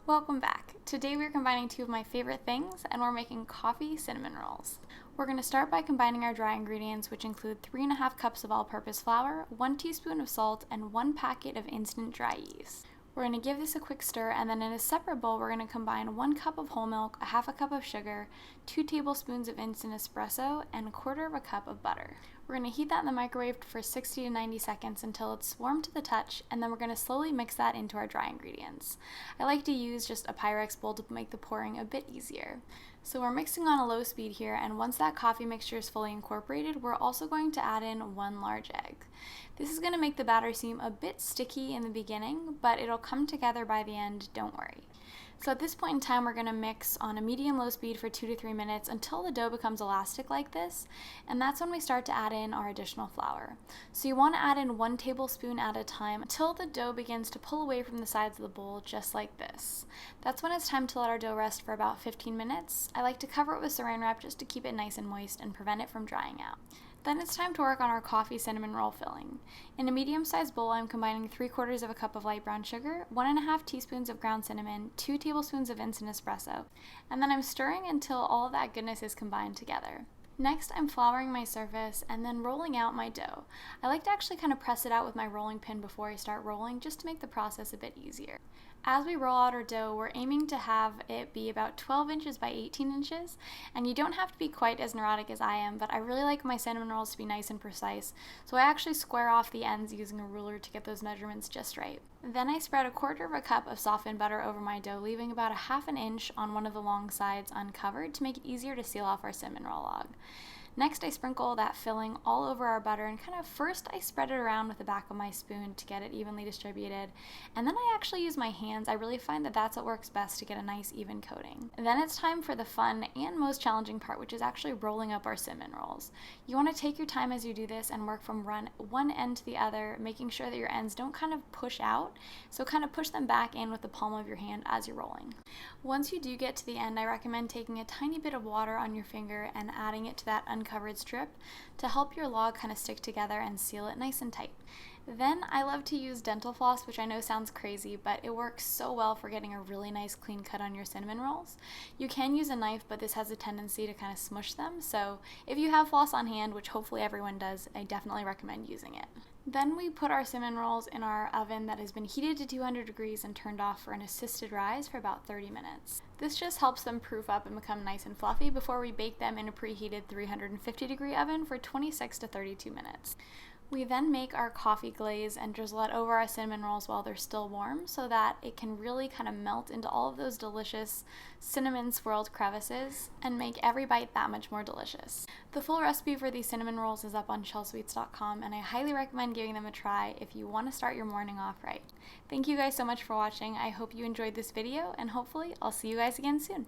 Welcome back. Today we're combining two of my favorite things and we're making coffee cinnamon rolls. We're going to start by combining our dry ingredients, which include 3.5 cups of all-purpose flour, 1 teaspoon of salt, and 1 packet of instant dry yeast. We're going to give this a quick stir, and then in a separate bowl we're going to combine 1 cup of whole milk, a half a cup of sugar, 2 tablespoons of instant espresso, and 1/4 cup of butter. We're going to heat that in the microwave for 60 to 90 seconds until it's warm to the touch, and then we're going to slowly mix that into our dry ingredients. I like to use just a Pyrex bowl to make the pouring a bit easier. So we're mixing on a low speed here, and once that coffee mixture is fully incorporated, we're also going to add in 1 large egg. This is going to make the batter seem a bit sticky in the beginning, but it'll come together by the end, don't worry. So at this point in time, we're going to mix on a medium-low speed for 2 to 3 minutes until the dough becomes elastic like this, and that's when we start to add in our additional flour. So you want to add in 1 tablespoon at a time until the dough begins to pull away from the sides of the bowl, just like this. That's when it's time to let our dough rest for about 15 minutes. I like to cover it with saran wrap just to keep it nice and moist and prevent it from drying out. Then it's time to work on our coffee cinnamon roll filling. In a medium-sized bowl, I'm combining 3/4 cup of light brown sugar, 1.5 teaspoons of ground cinnamon, 2 tablespoons of instant espresso, and then I'm stirring until all of that goodness is combined together. Next, I'm flouring my surface and then rolling out my dough. I like to actually kind of press it out with my rolling pin before I start rolling, just to make the process a bit easier. As we roll out our dough, we're aiming to have it be about 12 inches by 18 inches, and you don't have to be quite as neurotic as I am, but I really like my cinnamon rolls to be nice and precise, so I actually square off the ends using a ruler to get those measurements just right. Then I spread 1/4 cup of softened butter over my dough, leaving about 1/2 inch on one of the long sides uncovered to make it easier to seal off our cinnamon roll log. Next, I sprinkle that filling all over our butter, and first I spread it around with the back of my spoon to get it evenly distributed, and then I actually use my hands. I really find that that's what works best to get a nice even coating. And then it's time for the fun and most challenging part, which is actually rolling up our cinnamon rolls. You want to take your time as you do this and work from one end to the other, making sure that your ends don't push out, so push them back in with the palm of your hand as you're rolling. Once you do get to the end, I recommend taking a tiny bit of water on your finger and adding it to that uncovered strip to help your log stick together and seal it nice and tight. Then I love to use dental floss, which I know sounds crazy, but it works so well for getting a really nice clean cut on your cinnamon rolls. You can use a knife, but this has a tendency to smush them, so if you have floss on hand, which hopefully everyone does, I definitely recommend using it. Then we put our cinnamon rolls in our oven that has been heated to 200 degrees and turned off for an assisted rise for about 30 minutes. This just helps them proof up and become nice and fluffy before we bake them in a preheated 350-degree oven for 26 to 32 minutes. We then make our coffee glaze and drizzle it over our cinnamon rolls while they're still warm so that it can really melt into all of those delicious cinnamon swirled crevices and make every bite that much more delicious. The full recipe for these cinnamon rolls is up on Chelsweets.com, and I highly recommend giving them a try if you want to start your morning off right. Thank you guys so much for watching. I hope you enjoyed this video, and hopefully I'll see you guys again soon.